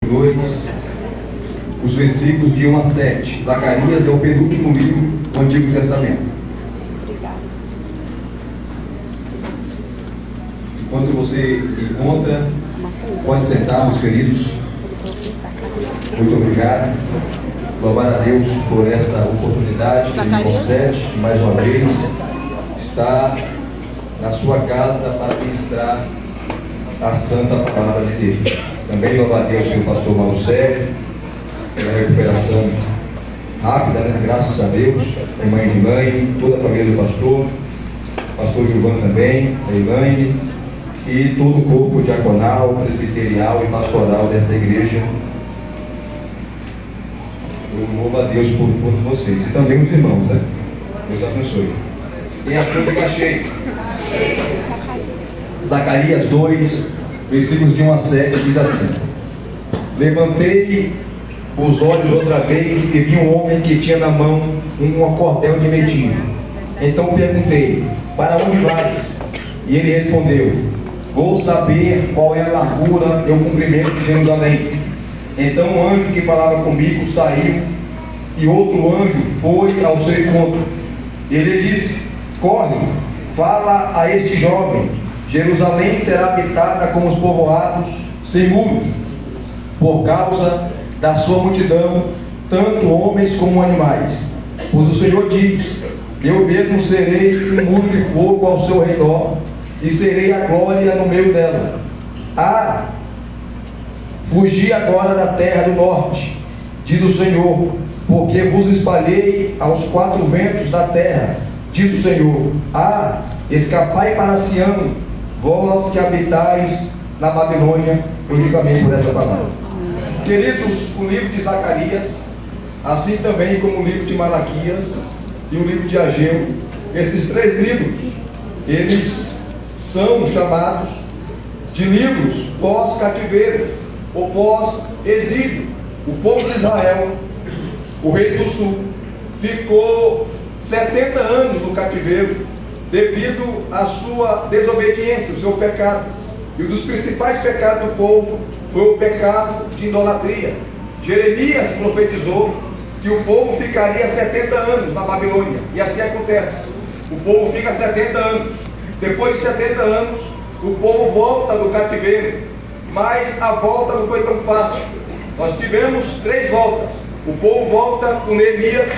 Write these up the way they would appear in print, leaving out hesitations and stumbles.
2, os versículos de 1 a 7. Zacarias é o penúltimo livro do Antigo Testamento. Enquanto você encontra, pode sentar, meus queridos. Muito obrigado. Louvar a Deus por essa oportunidade que nos concede, mais uma vez, estar na sua casa para ministrar a santa palavra de Deus. Também louvar a Deus pelo pastor Mauro Sérgio, pela recuperação rápida, né? Graças a Deus, a irmã Elaine, toda a família do pastor Gilvan também, a Elaine, e todo o corpo diaconal, presbiterial e pastoral desta igreja. Eu louvo a Deus por vocês e também os irmãos, né? Deus abençoe. Tem a Bíblia cheia. Zacarias 2, versículos de 1 a 7, diz assim: Levantei os olhos outra vez e vi um homem que tinha na mão um cordel de medir. Então perguntei: para onde vais? E ele respondeu: vou saber qual é a largura e o comprimento de Jerusalém. Então o anjo que falava comigo saiu, e outro anjo foi ao seu encontro. Ele disse: corre, fala a este jovem, Jerusalém será habitada como os povoados sem muros, por causa da sua multidão, tanto homens como animais. Pois o Senhor diz: eu mesmo serei um muro de fogo ao seu redor, e serei a glória no meio dela. Fugi agora da terra do norte, diz o Senhor, porque vos espalhei aos quatro ventos da terra, diz o Senhor. Escapai para Sião, vós que habitais na Babilônia. Eu digo amém por essa palavra. Queridos, o livro de Zacarias, assim também como o livro de Malaquias e o livro de Ageu, esses três livros, eles são chamados de livros pós-cativeiro ou pós-exílio. O povo de Israel, o rei do sul, ficou 70 anos no cativeiro devido à sua desobediência, o seu pecado. E um dos principais pecados do povo foi o pecado de idolatria. Jeremias profetizou que o povo ficaria 70 anos na Babilônia, e assim acontece. O povo fica 70 anos. Depois de 70 anos, o povo volta do cativeiro, mas a volta não foi tão fácil. Nós tivemos 3 voltas. O povo volta com Neemias,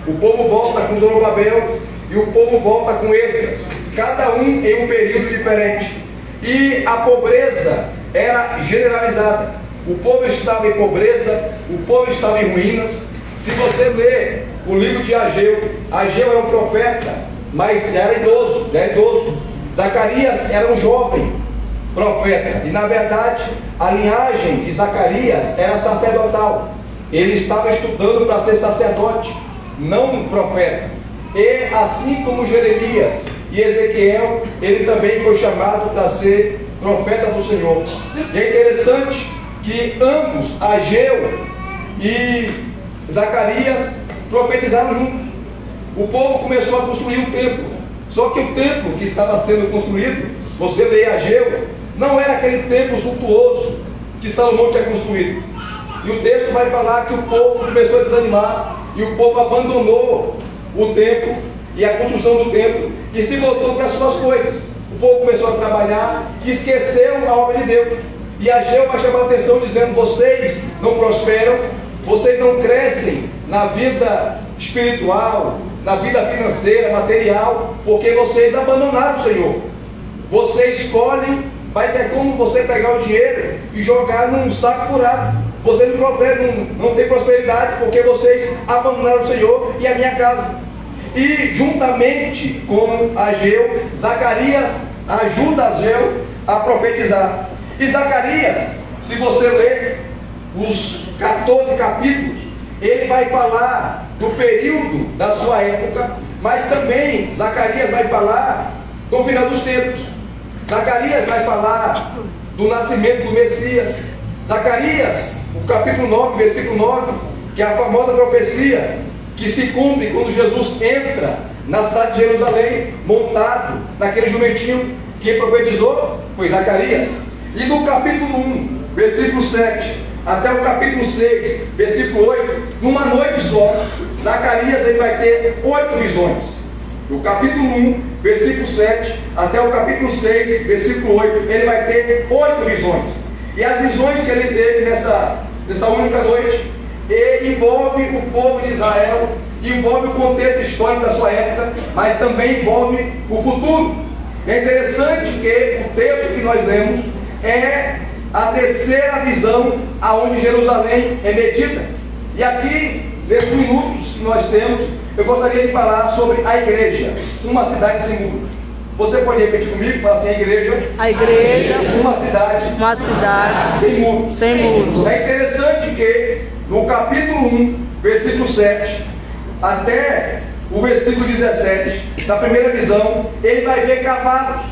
o povo volta com Zorobabel e o povo volta com Esdras, cada um em um período diferente. E a pobreza era generalizada. O povo estava em pobreza, o povo estava em ruínas. Se você ler o livro de Ageu, Ageu era um profeta, mas já era idoso. Zacarias era um jovem profeta, e na verdade a linhagem de Zacarias era sacerdotal. Ele estava estudando para ser sacerdote, não um profeta. E assim como Jeremias e Ezequiel, ele também foi chamado para ser profeta do Senhor. E é interessante que ambos, Ageu e Zacarias, profetizaram juntos. O povo começou a construir o templo, só que o templo que estava sendo construído, você lê Ageu, não era aquele templo suntuoso que Salomão tinha construído. E o texto vai falar que o povo começou a desanimar, e o povo abandonou o templo e a construção do templo, e se voltou para as suas coisas. O povo começou a trabalhar e esqueceu a obra de Deus. E Ageu vai chamar a atenção dizendo: vocês não prosperam, vocês não crescem na vida espiritual, na vida financeira, material, porque vocês abandonaram o Senhor. Você escolhe, mas é como você pegar o dinheiro e jogar num saco furado. Você não tem prosperidade, porque vocês abandonaram o Senhor e a minha casa. E juntamente com Ageu, Zacarias ajuda Ageu a profetizar. E Zacarias, se você ler os 14 capítulos, ele vai falar do período da sua época, mas também Zacarias vai falar do final dos tempos. Zacarias vai falar do nascimento do Messias. Zacarias, o capítulo 9, versículo 9, que é a famosa profecia que se cumpre quando Jesus entra na cidade de Jerusalém, montado naquele jumentinho. Quem profetizou foi Zacarias. E no capítulo 1, versículo 7, até o capítulo 6, versículo 8, numa noite só, Zacarias ele vai ter 8 visões. Do capítulo 1, versículo 7, até o capítulo 6, versículo 8, ele vai ter 8 visões. E as visões que ele teve nessa única noite, envolve o povo de Israel, envolve o contexto histórico da sua época, mas também envolve o futuro. É interessante que o texto que nós lemos é a terceira visão aonde Jerusalém é medida. E aqui, nesses minutos que nós temos, eu gostaria de falar sobre a igreja, uma cidade sem muros. Você pode repetir comigo? Fala assim: a igreja, uma cidade sem muros. É interessante que no capítulo 1, versículo 7, até o versículo 17, da primeira visão, ele vai ver cavalos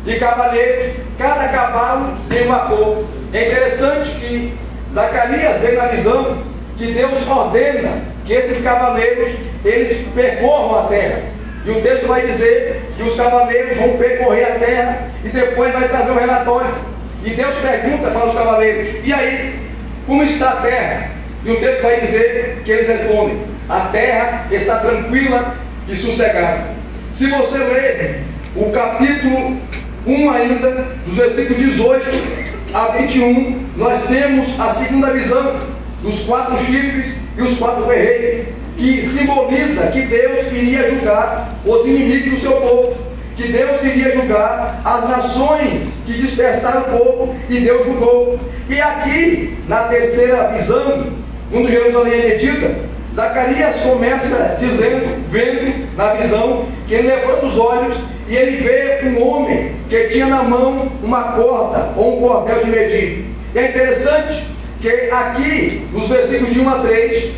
de cavaleiros, cada cavalo tem uma cor. É interessante que Zacarias vê na visão que Deus ordena que esses cavaleiros, eles percorram a terra. E o texto vai dizer que os cavaleiros vão percorrer a terra e depois vai trazer um relatório. E Deus pergunta para os cavaleiros: e aí, como está a terra? E o texto vai dizer que eles respondem: a terra está tranquila e sossegada. Se você ler o capítulo 1 ainda, dos versículos 18 a 21, nós temos a segunda visão dos 4 chifres e os 4 ferreiros, que simboliza que Deus iria julgar os inimigos do seu povo, que Deus iria julgar as nações que dispersaram o povo, e Deus julgou. E aqui, na terceira visão, quando Jerusalém é medida, Zacarias começa vendo na visão, que ele levanta os olhos e ele vê um homem que tinha na mão uma corda ou um cordel de medir. E é interessante que aqui, nos versículos de 1 a 3,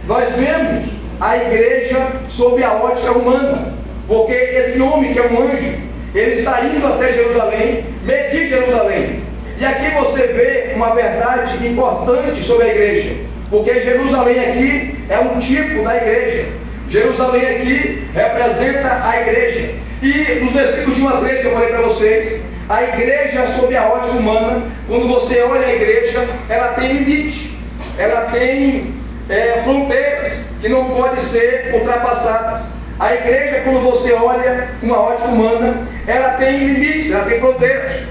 nós vemos a igreja sob a ótica humana, porque esse homem que é um anjo, ele está indo até Jerusalém, medir Jerusalém. E aqui você vê uma verdade importante sobre a igreja, porque Jerusalém aqui é um tipo da igreja. Jerusalém aqui representa a igreja. E nos versículos de 1 a 3 que eu falei para vocês, a igreja sob a ótica humana, quando você olha a igreja, ela tem limite, ela tem fronteiras que não podem ser ultrapassadas. A igreja, quando você olha com uma ótica humana, ela tem limites, ela tem fronteiras.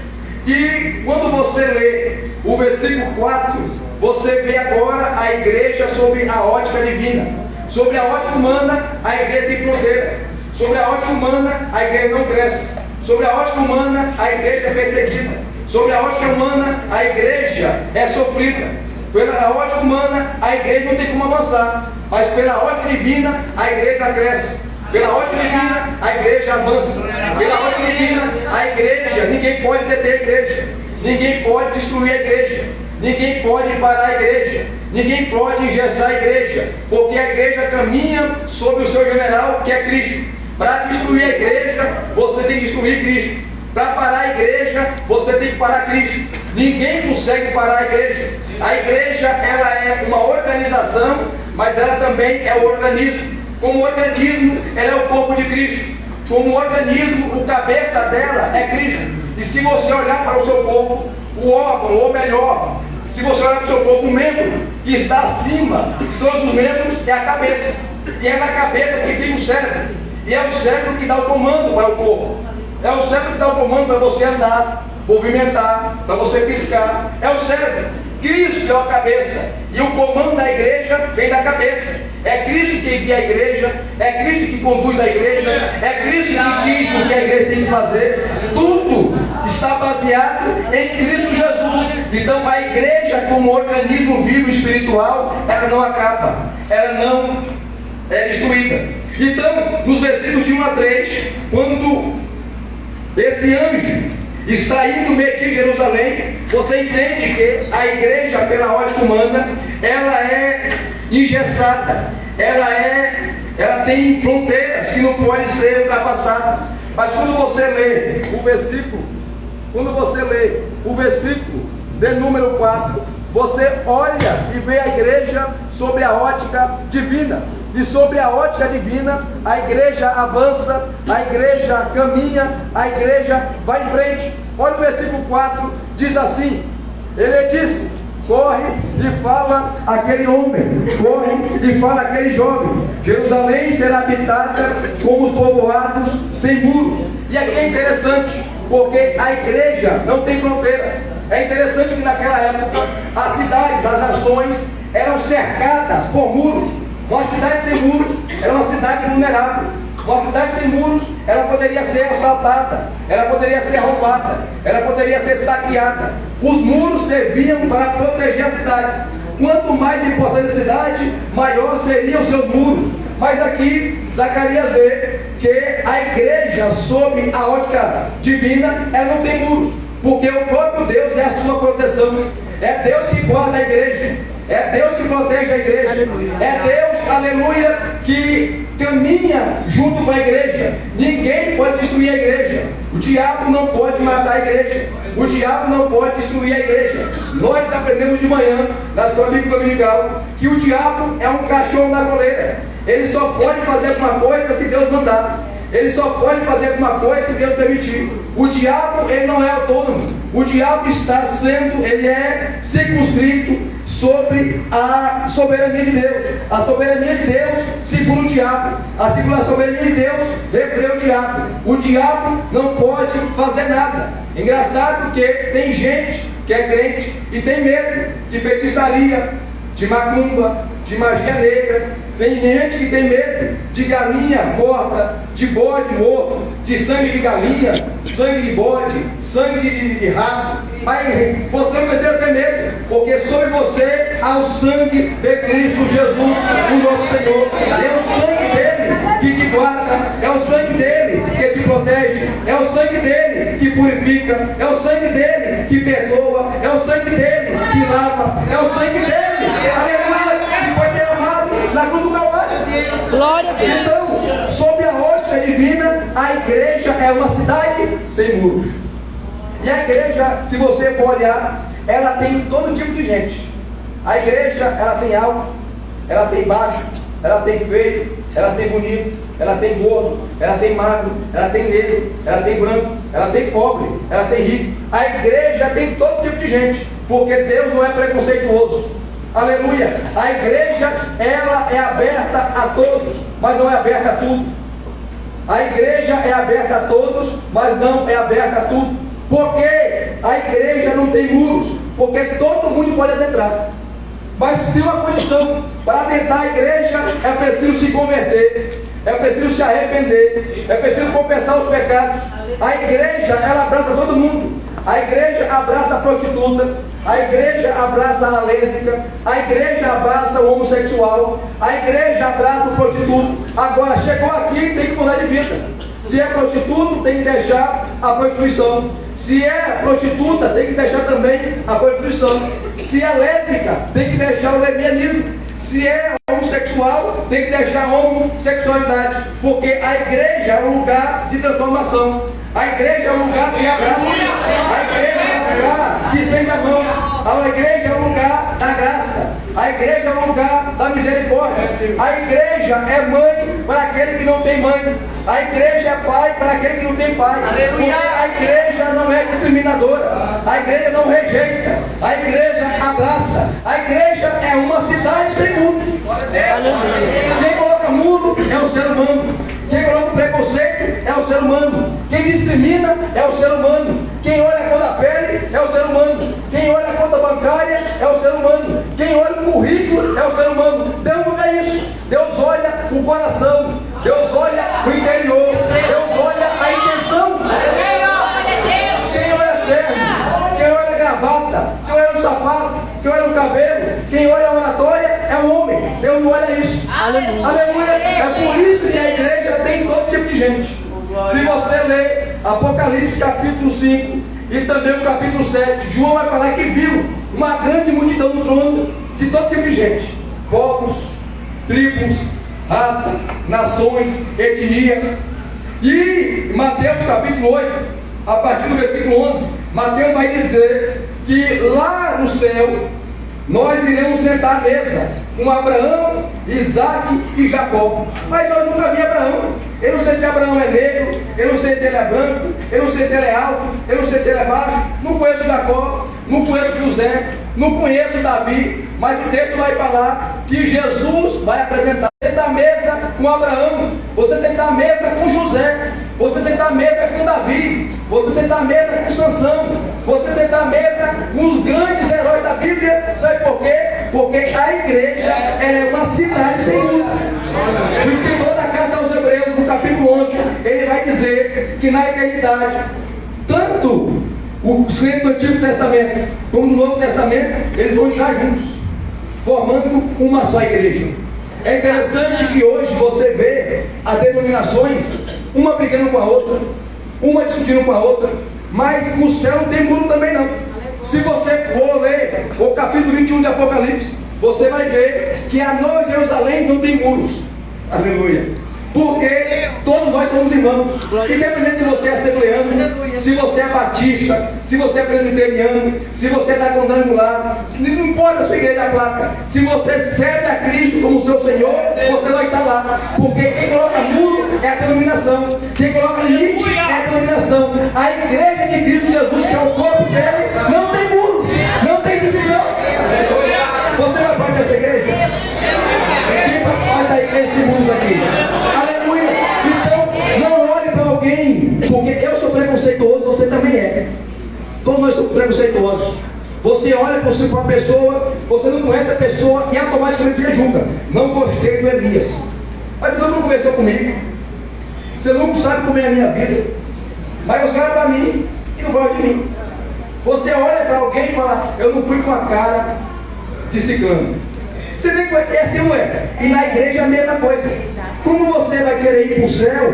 E quando você lê o versículo 4, você vê agora a igreja sob a ótica divina. Sobre a ótica humana, a igreja tem fronteira. Sobre a ótica humana, a igreja não cresce. Sobre a ótica humana, a igreja é perseguida. Sobre a ótica humana, a igreja é sofrida. Pela ótica humana, a igreja não tem como avançar. Mas pela ótica divina, a igreja cresce. Pela ótica divina, a igreja avança. Pela ótica divina, a igreja, ninguém pode deter a igreja. Ninguém pode destruir a igreja. Ninguém pode parar a igreja. Ninguém pode engessar a igreja. Porque a igreja caminha sob o seu general, que é Cristo. Para destruir a igreja, você tem que destruir Cristo. Para parar a igreja, você tem que parar Cristo. Ninguém consegue parar a igreja. A igreja, ela é uma organização, mas ela também é um organismo. Como organismo, ela é o corpo de Cristo. Como organismo, o cabeça dela é Cristo. E se você olhar para o seu corpo, o órgão, ou melhor, se você olhar para o seu corpo, o membro que está acima de todos os membros é a cabeça. E é na cabeça que fica o cérebro. E é o cérebro que dá o comando para o corpo. É o cérebro que dá o comando para você andar, movimentar, para você piscar. É o cérebro. Cristo é a cabeça. E o comando da igreja vem da cabeça. É Cristo que guia a igreja. É Cristo que conduz a igreja. É Cristo que diz o que a igreja tem que fazer. Tudo está baseado em Cristo Jesus. Então a igreja, como organismo vivo espiritual, ela não acaba. Ela não é destruída. Então, nos versículos de 1 a 3, quando esse anjo está indo medir Jerusalém, você entende que a igreja, pela ótica humana, ela é engessada, ela tem fronteiras que não podem ser ultrapassadas. Mas quando você lê o versículo de número 4, você olha e vê a igreja sobre a ótica divina. E sobre a ótica divina, a igreja avança, a igreja caminha, a igreja vai em frente. Olha o versículo 4, diz assim: ele disse: corre e fala aquele homem, corre e fala aquele jovem. Jerusalém será habitada como os povoados sem muros. E aqui é interessante, porque a igreja não tem fronteiras. É interessante que naquela época as cidades, as nações eram cercadas por muros. Uma cidade sem muros era uma cidade vulnerável. Uma cidade sem muros, ela poderia ser assaltada, ela poderia ser roubada, ela poderia ser saqueada. Os muros serviam para proteger a cidade. Quanto mais importante a cidade, maior seriam os seus muros. Mas aqui, Zacarias vê que a igreja, sob a ótica divina, ela não tem muros, porque o próprio Deus é a sua proteção. É Deus que guarda a igreja. É Deus que protege a igreja. Aleluia. É Deus, aleluia, que caminha junto com a igreja. Ninguém pode destruir a igreja. O diabo não pode matar a igreja. O diabo não pode destruir a igreja. Nós aprendemos de manhã, na escola bíblica dominical, que o diabo é um cachorro na coleira. Ele só pode fazer alguma coisa se Deus mandar. Ele só pode fazer alguma coisa se Deus permitir. O diabo, ele não é autônomo. O diabo está sendo, ele é circunscrito sobre a soberania de Deus. A soberania de Deus segura o diabo. A soberania de Deus refreia o diabo. O diabo não pode fazer nada. Engraçado que tem gente que é crente e tem medo de feitiçaria, de macumba, de magia negra. Tem gente que tem medo de galinha morta, de bode morto, de sangue de galinha, sangue de bode, sangue de rato. Mas você não precisa ter medo, porque sobre você há o sangue de Cristo Jesus, o nosso Senhor. É o sangue dele que te guarda, é o sangue dele que te protege, é o sangue dele que purifica, é o sangue dele que perdoa, é o sangue dele que lava, é o sangue dele, aleluia, que foi derramado na cruz do Calvário. Glória a Deus. Então, sob a ótica divina, a igreja é uma cidade sem muros. E a igreja, se você for olhar, ela tem todo tipo de gente. A igreja, ela tem alto, ela tem baixo, ela tem feio, ela tem bonito, ela tem gordo, ela tem magro, ela tem negro, ela tem branco, ela tem pobre, ela tem rico. A igreja tem todo tipo de gente, porque Deus não é preconceituoso. Aleluia. A igreja, ela é aberta a todos, mas não é aberta a tudo. A igreja é aberta a todos, mas não é aberta a tudo. Porque a igreja não tem muros, porque todo mundo pode adentrar. Mas tem uma condição: para adentrar a igreja é preciso se converter, é preciso se arrepender, é preciso confessar os pecados. A igreja, ela abraça todo mundo. A igreja abraça a prostituta, a igreja abraça a lésbica, a igreja abraça o homossexual, a igreja abraça o prostituto. Agora, chegou aqui, tem que mudar de vida. Se é prostituto, tem que deixar a prostituição. Se é prostituta, tem que deixar também a prostituição. Se é lésbica, tem que deixar o lesbianismo. Se é homossexual, tem que deixar a homossexualidade. Porque a igreja é um lugar de transformação. A igreja é um lugar que abraça. A igreja é um lugar que estende a mão. A igreja é um lugar da graça. A igreja é um lugar da misericórdia. A igreja é mãe para aquele que não tem mãe. A igreja é pai para aquele que não tem pai. Porque a igreja não é discriminadora. A igreja não rejeita. A igreja abraça. A igreja é uma cidade sem muros. Quem coloca muro é o ser humano. Quem coloca preconceito é o ser humano. Quem discrimina é o ser humano. Quem olha a cor da pele é o ser humano. Quem olha a conta bancária é o ser humano. Quem olha o currículo é o ser humano. Deus não é isso. Deus olha o coração. Deus olha o interior. Deus olha a intenção. Quem olha a terra, quem olha a gravata, quem olha o sapato, quem olha o cabelo, quem olha a oratória é o homem. Deus não olha isso. Aleluia. Aleluia. É por isso que a igreja tem todo tipo de gente. Se você ler Apocalipse capítulo 5 e também o capítulo 7, João vai falar que viu uma grande multidão no trono de todo tipo de gente: povos, tribos, raças, nações, etnias. E Mateus capítulo 8, a partir do versículo 11, Mateus vai dizer que lá no céu nós iremos sentar à mesa com Abraão, Isaac e Jacó. Mas nós nunca vimos Abraão. Eu não sei se Abraão é negro, eu não sei se ele é branco, eu não sei se ele é alto, eu não sei se ele é baixo. Não conheço Jacó, não conheço José, Não conheço Davi, mas o texto vai falar que Jesus vai apresentar. Você senta à mesa com Abraão, você senta à mesa com José, você senta à mesa com Davi, você senta à mesa com Sansão, você senta à mesa com os grandes heróis da Bíblia. Sabe por quê? Porque a igreja ela é uma cidade sem muros. O escritor da carta aos Hebreus, no capítulo 11, ele vai dizer que na eternidade, tanto os crentes do Antigo Testamento como do Novo Testamento, eles vão estar juntos, formando uma só igreja. É interessante que hoje você vê as denominações, uma brigando com a outra, uma discutindo com a outra, mas no céu não tem muro também não. Se você for ler o capítulo 21 de Apocalipse, você vai ver que a Nova Jerusalém não tem muros. Aleluia. Porque todos nós somos irmãos. Independente se você é assembleano, se você é batista, se você é presbiteriano, se você é da quadrangular, não importa a sua igreja a placa. Se você serve a Cristo como seu Senhor, você vai estar lá. Porque quem coloca muro é a denominação. Quem coloca limite é a denominação. A igreja de Cristo Jesus, que é o corpo dele, não tem muros, não tem divisão. Você vai parte dessa igreja? Quem faz parte da igreja de muros aqui? Porque eu sou preconceituoso, você também é. Todos nós somos preconceituosos. Você olha para uma pessoa, você não conhece a pessoa e automaticamente você julga. Não gostei do Elias. Mas você não conversou comigo. Você não sabe como é a minha vida. Mas você olha para mim e não gosta de mim. Você olha para alguém e fala, eu não fui com a cara de ciclano. Você tem que ter assim, não é? E na igreja é a mesma coisa. Como você vai querer ir para o céu,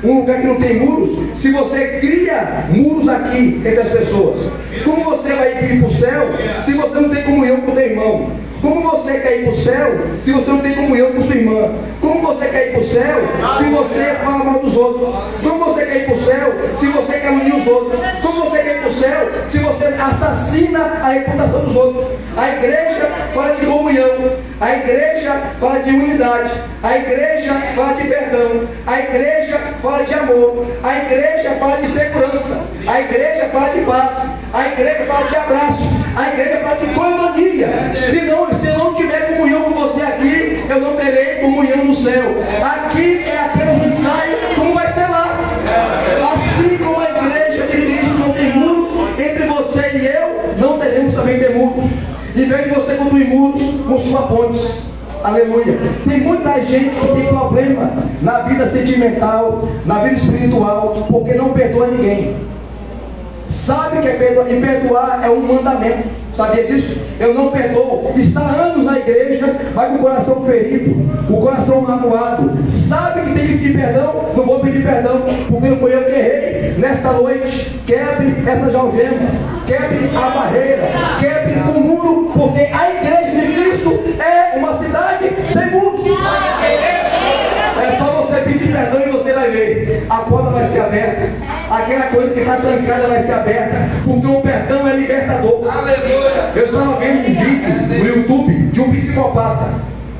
um lugar que não tem muros, se você cria muros aqui entre as pessoas? Como você vai ir para o céu se você não tem comunhão com o teu irmão? Como você quer ir para o céu se você não tem comunhão com sua irmã? Como você quer ir para o céu se você fala mal dos outros? Como você quer ir para o céu se você calunia os outros? Como você quer ir para o céu se você assassina a reputação dos outros? A igreja fala de comunhão, a igreja fala de unidade, a igreja fala de perdão, a igreja fala de amor, a igreja fala de segurança, a igreja fala de paz, a igreja fala de abraço, a igreja fala de coinonia. Se eu não tiver comunhão com você aqui, eu não terei comunhão no céu. Aqui é apenas um ensaio, como vai ser lá. Assim como a igreja de Cristo não tem muros, entre você e eu, não teremos também ter muros. Em vez de você construir muros, construa pontes. Aleluia. Tem muita gente que tem problema na vida sentimental, na vida espiritual, porque não perdoa ninguém. Sabe que é perdoar, e perdoar é um mandamento. Sabia disso? Eu não perdoo. Está anos na igreja, vai com o coração ferido, o coração magoado. Sabe que tem que pedir perdão? Não vou pedir perdão, porque não foi eu que errei. Nesta noite, quebre essas algemas, quebre a barreira, quebre o muro, porque a igreja de Cristo é uma cidade sem muros. É só você pedir perdão e você vai ver. A porta vai ser aberta. Aquela coisa que está trancada vai ser aberta. Porque o perdão é libertador. Aleluia. Eu estava vendo um vídeo no YouTube de um psicopata.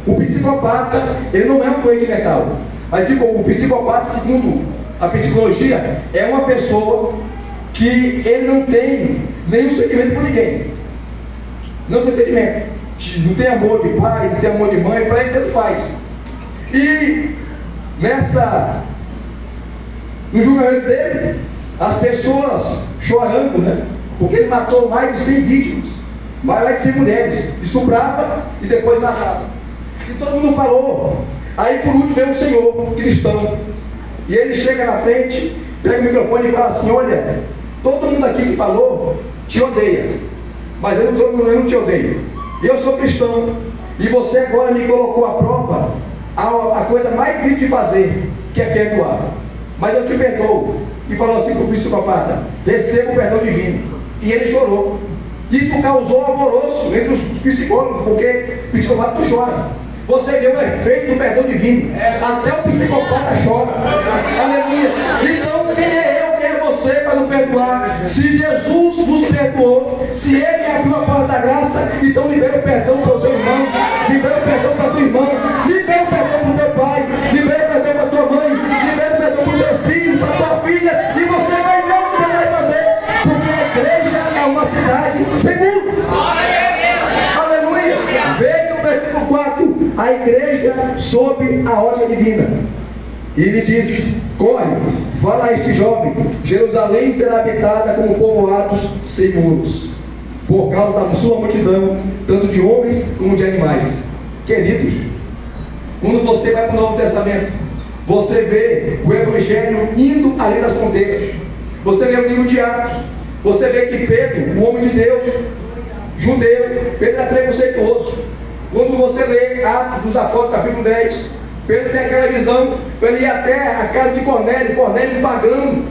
O psicopata, ele não é um doente mental. Mas o psicopata, segundo a psicologia, é uma pessoa que ele não tem nenhum sentimento por ninguém. Não tem sentimento. Não tem amor de pai, não tem amor de mãe, para ele tanto faz. E no julgamento dele, as pessoas chorando, né? Porque ele matou mais de 100 vítimas, mais de 100 mulheres, estuprava e depois matava. E todo mundo falou. Aí por último veio um senhor cristão, e ele chega na frente, pega o microfone e fala assim: olha, todo mundo aqui que falou te odeia, mas eu não te odeio. Eu sou cristão, e você agora me colocou à prova a coisa mais difícil de fazer, que é perdoar. Mas eu te perdoo. E falou assim para o psicopata: receba o perdão divino. E ele chorou. Isso causou alvoroço entre os psicólogos, porque o psicopata não chora. Você vê o efeito do perdão divino. Até o psicopata chora. Aleluia. Então quem é eu, quem é você para não perdoar? Se Jesus nos perdoou, se Ele abriu a porta da graça, então libera o perdão para o teu irmão, libera o perdão para a tua irmã, libera o perdão para o teu pai, libera o perdão para a tua mãe, libera o perdão para o teu filho, para a tua filha, e você vai ver o que você vai fazer. Porque a igreja é uma cidade sem muros. a igreja sob a ordem divina. E ele disse: corre, fala a este jovem, Jerusalém será habitada como povoados sem muros, por causa da sua multidão, tanto de homens como de animais. Queridos, quando você vai para o Novo Testamento, você vê o Evangelho indo além das fronteiras. Você vê o livro de Atos, você vê que Pedro, um homem de Deus, judeu, Pedro é preconceituoso. Quando você lê Atos dos Apóstolos, capítulo 10, Pedro tem aquela visão, ele ia até a casa de Cornélio, Cornélio pagando,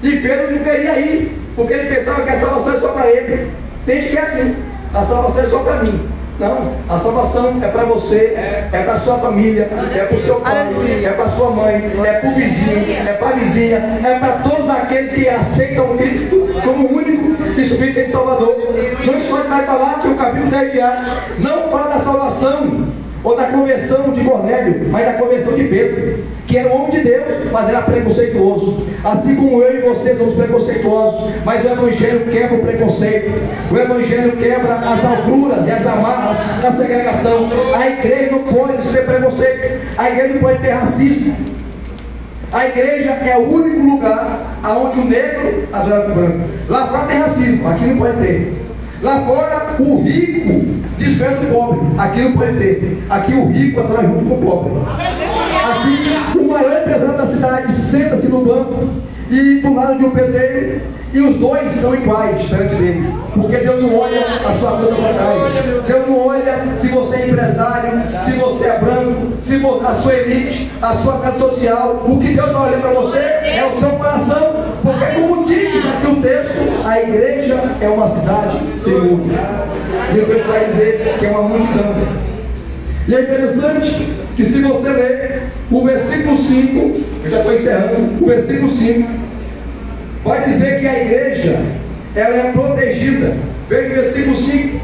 e Pedro não queria ir, porque ele pensava que a salvação é só para ele. Tem gente que é assim, a salvação é só para mim. Não, a salvação é para você, é para sua família, é para o seu pai, é para sua mãe, é para o vizinho, é para a vizinha, é para todos aqueles que aceitam Cristo como o único e suficiente Salvador. Não pode mais falar que o capítulo 10 de Atos não fala da salvação ou da conversão de Cornélio, mas da conversão de Pedro, que era um homem de Deus, mas era preconceituoso. Assim como eu e você somos preconceituosos, mas o Evangelho quebra o preconceito, o Evangelho quebra as alturas e as amarras da segregação. A igreja não pode ser preconceito, a igreja não pode ter racismo. A igreja é o único lugar onde o negro adora o branco. Lá fora tem racismo, aqui não pode ter. Lá fora o rico desperta o pobre, aqui não pode ter. Aqui o rico adora junto com o pobre. Aqui o maior empresário da cidade senta-se no banco e do lado de um pedreiro, e os dois são iguais perante Deus, porque Deus não olha a sua conta bancária, Deus não olha se você é empresário, se você é branco, se você, a sua elite, a sua classe social. O que Deus vai olhar para você é o seu coração, porque como diz aqui o texto, a igreja é uma cidade sem muros. E Deus vai dizer que é uma multidão. E é interessante que se você ler o versículo 5, eu já estou encerrando, o versículo 5, vai dizer que a igreja, ela é protegida. Veja o versículo 5,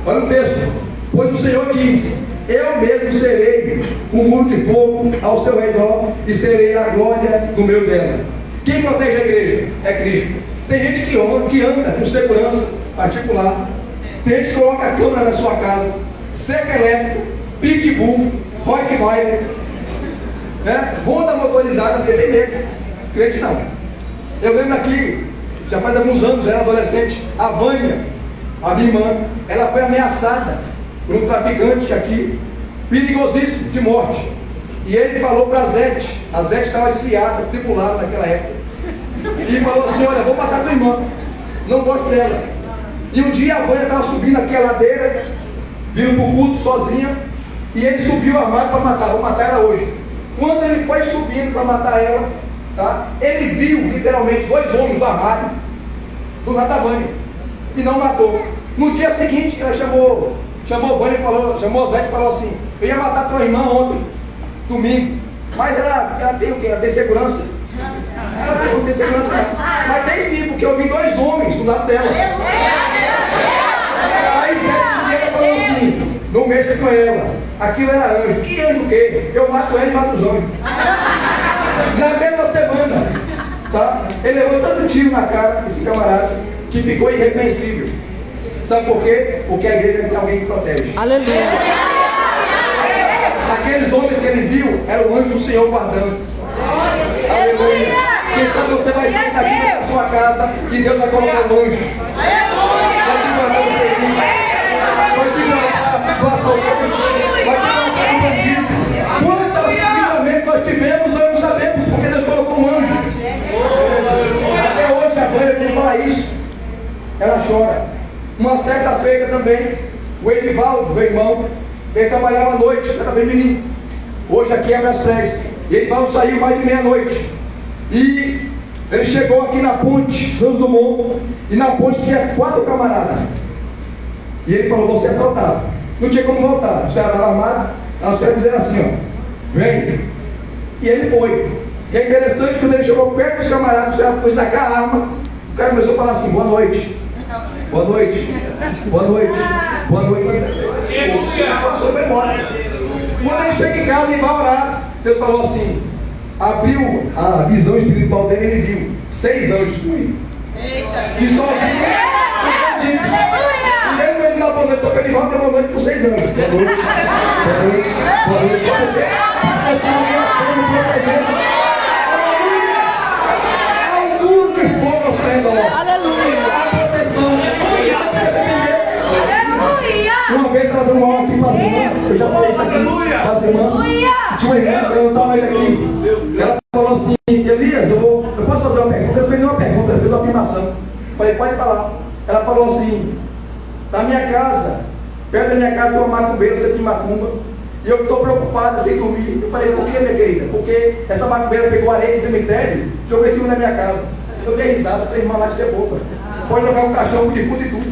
olha o texto. Pois o Senhor diz: eu mesmo serei um muro de fogo ao seu redor e serei a glória no meio dela. Quem protege a igreja? É Cristo. Tem gente que anda com segurança particular, tem gente que coloca a câmera na sua casa, cerca elétrica, pitbull, Rottweiler, né? Ronda motorizada, porque tem medo. Crente não. Eu lembro aqui, já faz alguns anos, era adolescente, a Vânia, a minha irmã, ela foi ameaçada por um traficante aqui, perigosíssimo, de morte. E ele falou para a Zete estava desviada, tripulada naquela época, e falou assim: olha, vou matar tua irmã, não gosto dela. E um dia a Vânia estava subindo aqui a ladeira, vindo para o culto sozinha, e ele subiu armado para matar, vou matar ela hoje. Quando ele foi subindo para matar ela, tá, ele viu literalmente dois homens armados do lado da Vânia, e não matou. No dia seguinte, ela chamou Vânia, chamou Zé e falou assim: eu ia matar tua irmã ontem, domingo, mas ela tem o quê? Ela tem segurança? Ela não tem segurança não. Mas tem sim, porque eu vi dois homens do lado dela. Aí Zé falou assim: não mexa com ela, aquilo era anjo. Que anjo o quê? Eu mato ela e mato os anjos. Na mesma semana, tá? Ele levou tanto tiro na cara, esse camarada, que ficou irreconhecível. Sabe por quê? Porque a igreja tem alguém que protege. Aleluia. Aqueles homens que ele viu eram o anjo do Senhor guardando. Aleluia. Quem sabe você vai sair daqui da sua casa e Deus vai colocar um anjo. Vai te guardar no perigo, vai te guardar do assaltante, vai te guardar do bandido. Quantos livramento nós tivemos, nós não sabemos, porque Deus colocou um anjo. Até hoje a Vânia, quem fala isso, ela chora. Uma certa feita também, o Edivaldo, meu irmão, ele trabalhava à noite, era bem menino. Hoje aqui é Brás Pés. E Edivaldo saiu mais de meia-noite. E ele chegou aqui na ponte, Santos Dumont, e na ponte tinha 4 camaradas. E ele falou: você é assaltado. Não tinha como voltar. Os caras estavam armados, os caras fizeram assim, ó: vem. E ele foi. E é interessante que quando ele chegou perto dos camaradas, os caras foi sacar a arma. O cara começou a falar assim: boa noite. Boa noite, boa noite, boa noite. O pastor foi embora. Quando ele chega em casa e vai orar, Deus falou assim: abriu a visão espiritual dele, ele viu 6 anjos com ele. E só viu o bandido. E mesmo ele dá boa noite, só que ele volta boa noite com 6 anjos. Boa noite. Boa noite. Há um muro de fogo ao seu redor. Há proteção. Uma vez ela deu uma aula aqui para as irmãs. Eu já falei isso aqui para as irmãs. Tinha uma irmã, eu estava mais aqui. Ela falou assim: Elias, eu posso fazer uma pergunta? Eu fiz uma pergunta, ela fez uma afirmação. Falei, pode falar. Ela falou assim: na minha casa, perto da minha casa tem uma macumbeira, centro de macumba, e eu estou preocupada sem dormir. Eu falei, por que, minha querida? Porque essa macumbeira pegou areia de cemitério, jogou em cima da minha casa. Eu dei risada, falei, irmã, lá de ser boca. Pode jogar um caixão com defunto e tudo.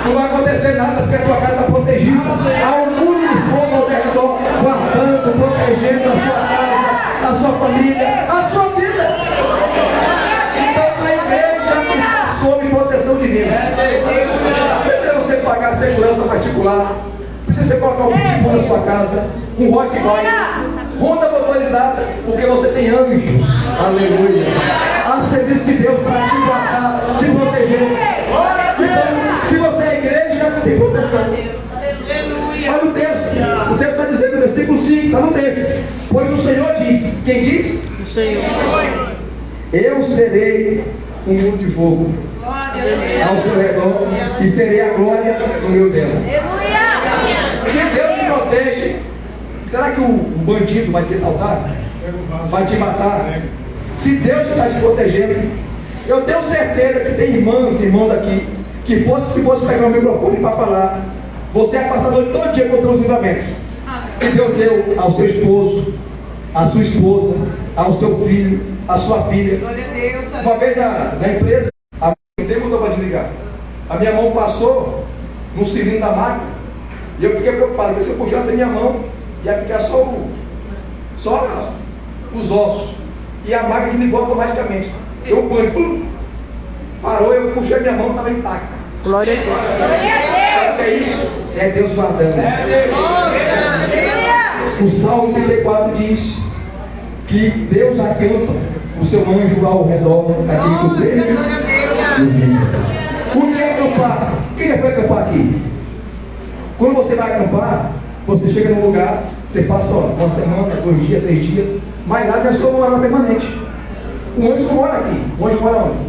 Não vai acontecer nada porque a tua casa está protegida. Há um muro de fogo ao redor, guardando, protegendo a sua casa, a sua família, a sua vida. Então a igreja está sob proteção divina. Não precisa você pagar segurança particular, precisa você colocar um pitbull na sua casa, um Rottweiler, ronda motorizada, porque você tem anjos. Aleluia. Há serviço de Deus para te guardar, te proteger. Então, se você é igreja, tem proteção. Olha o texto. O texto está dizendo no versículo 5, está no texto. Pois o Senhor diz. Quem diz? O Senhor. Eu serei um muro de fogo ao seu redor e serei a glória do meu Deus. Se Deus te protege, será que o bandido vai te assaltar? Vai te matar? Se Deus está te protegendo, eu tenho certeza que tem irmãs e irmãos aqui que se fosse pegar o microfone para falar, você é passador todo dia contra os livramentos que Deus deu ao seu esposo, à sua esposa, ao seu filho, à sua filha. Uma vez na empresa, a minha mão para desligar. A minha mão passou no cilindro da máquina e eu fiquei preocupado, porque se eu puxasse a minha mão, ia ficar só os ossos. E a máquina ligou automaticamente. Eu pum, parou, eu puxei a minha mão, estava intacta. Glória a Deus. Sabe o que é isso? É Deus guardando. O Salmo 34 diz que Deus acampa o seu anjo ao redor daquele que o teme. O que é acampar? Quem já foi acampar aqui? Quando você vai acampar, você chega num lugar, você passa uma semana, 2 dias, 3 dias, mas lá não é sua morada permanente. O anjo não mora aqui. O anjo mora onde?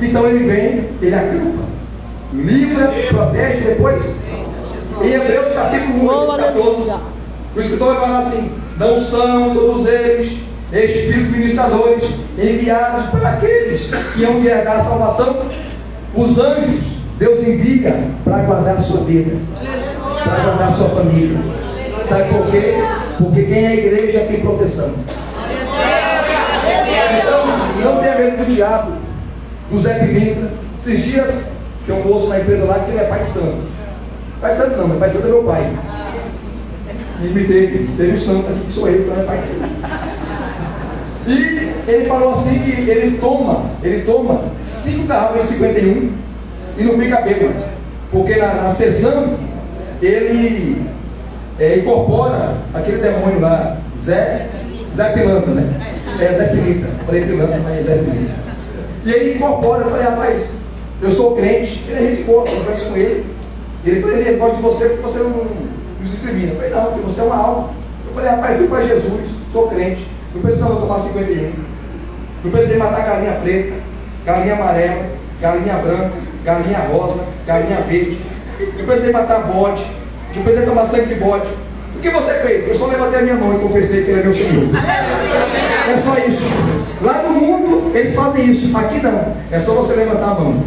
Então ele vem, ele acampa, livra, protege depois. Em Hebreus capítulo 1, 14, o escritor vai falar assim: não são todos eles espíritos ministradores enviados para aqueles que iam herdar a salvação? Os anjos Deus envia para guardar a sua vida, para guardar a sua família. Sabe por quê? Porque quem é igreja tem proteção. Então, não tenha medo do diabo, do Zé Pilintra. Esses dias, tem um moço na empresa lá que ele é pai de santo. Pai de santo não, mas pai de santo é meu pai. E me teve o santo aqui, que sou eu, que é pai de santo. E ele falou assim que ele toma 5 garrafas de 51 e não fica bêbado. Porque na sessão, ele incorpora aquele demônio lá, Zé Pilantra, né? Zé Pilintra. Falei Pilantra, mas é Zé Pilintra. E ele incorpora. Eu falei, rapaz, eu sou crente. Ele é gente boa, eu converso com ele. Ele falou, ele gosta de você porque você não discrimina. Eu falei, não, porque você é uma alma. Eu falei, rapaz, eu fui para Jesus, sou crente. Não precisava tomar 51. Não precisei matar galinha preta, galinha amarela, galinha branca, galinha rosa, galinha verde. Não precisei matar bode. Não precisei tomar sangue de bode. O que você fez? Eu só levantei a minha mão e confessei que ele é meu Senhor. É só isso. Lá no mundo eles fazem isso. Aqui não. É só você levantar a mão.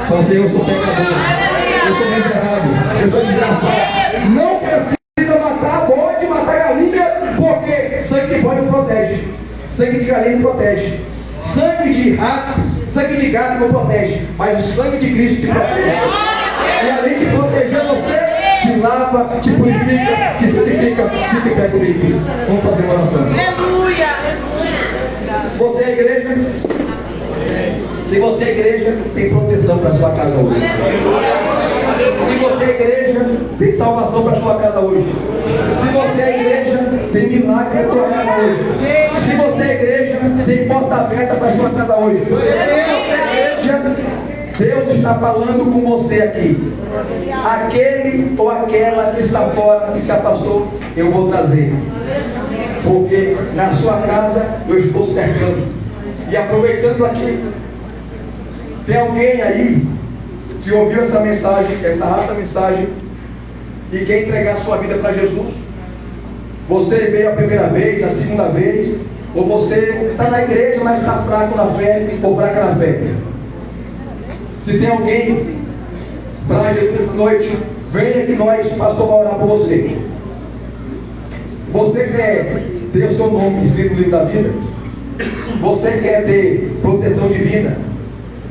Falar assim, eu sou pecador. Eu sou miserável. Eu sou desgraçado. Não precisa matar bode, matar galinha, porque sangue de bode não protege. Sangue de galinha não protege. Sangue de rato, sangue de gato não protege. Mas o sangue de Cristo te protege. E além de proteger você, te lava, te purifica, te santifica. Fique pé comigo. Vamos fazer uma oração. Aleluia. Você é igreja? Se você é igreja, tem proteção para a sua casa hoje. Se você é igreja, tem salvação para a tua casa hoje. Se você é igreja, tem milagre para a tua casa hoje. Se você é igreja, tem porta aberta para a sua casa hoje. Se você é igreja, Deus está falando com você aqui. Aquele ou aquela que está fora, que se afastou, eu vou trazer. Porque na sua casa eu estou cercando. E aproveitando aqui, tem alguém aí que ouviu essa mensagem, essa rápida mensagem, e quer entregar sua vida para Jesus? Você veio a primeira vez, a segunda vez, ou você está na igreja, mas está fraco na fé, ou fraca na fé? Se tem alguém para Jesus nessa noite, venha que nós, pastor, vai orar por você. Você quer ter o seu nome escrito no livro da vida? Você quer ter proteção divina?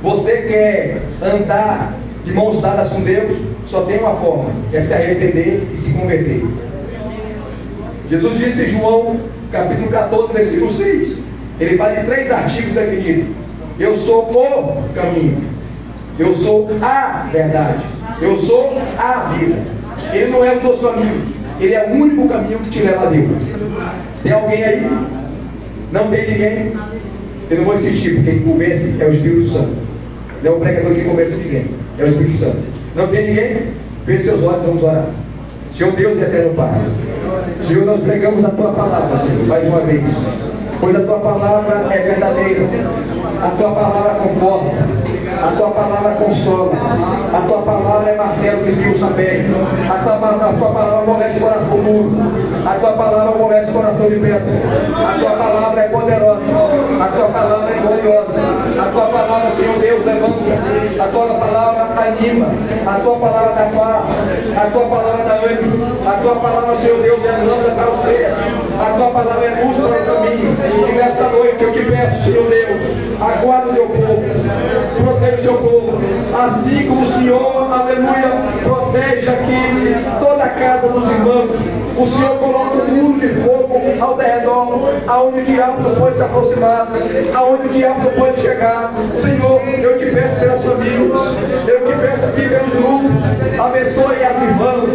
Você quer andar de mãos dadas com Deus? Só tem uma forma, é se arrepender e se converter. Jesus disse em João, capítulo 14, versículo 6. Ele fala de 3 artigos definidos. Eu sou o caminho. Eu sou a verdade. Eu sou a vida. Ele não é um dos caminhos. Ele é o único caminho que te leva a Deus. Tem alguém aí? Não tem ninguém? Eu não vou insistir, porque quem convence é o Espírito Santo. Não é o pregador que convence ninguém. É o Espírito Santo. Não tem ninguém? Feche seus olhos, vamos orar. Senhor Deus e eterno Pai, Senhor, nós pregamos a Tua palavra, Senhor, mais uma vez, pois a Tua palavra é verdadeira, a Tua palavra conforta, a Tua palavra consola, a Tua palavra é martelo que esmiuça a pele, a Tua palavra amolece o coração duro, a Tua palavra amolece o coração de pedra, a Tua palavra é poderosa, a Tua palavra é gloriosa, a Tua palavra, Senhor Deus, levanta, a Tua palavra anima, a Tua palavra dá paz, a Tua palavra dá ânimo, a Tua palavra, Senhor Deus, é lâmpada para os pés, a Tua palavra é luz para o caminho. E nesta noite eu te peço, Senhor Deus, aguarda o Teu povo, protege o Seu povo, assim como o Senhor, aleluia, protege aqui toda a casa dos irmãos. O Senhor coloca um muro de fogo ao redor, aonde o diabo não pode se aproximar, aonde o diabo não pode chegar. Senhor, eu te peço pelas famílias, eu te peço aqui pelos grupos, abençoe as irmãs,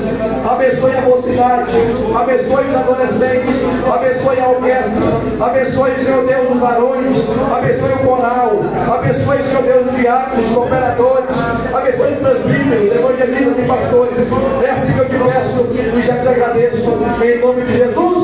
abençoe a mocidade, abençoe os adolescentes, abençoe a orquestra, abençoe, Senhor Deus, os varões, abençoe o coral, abençoe, Senhor Deus, os diáconos, os cooperadores, abençoe os presbíteros, evangelistas e pastores. É assim que eu te peço e já te agradeço, em nome de Jesus.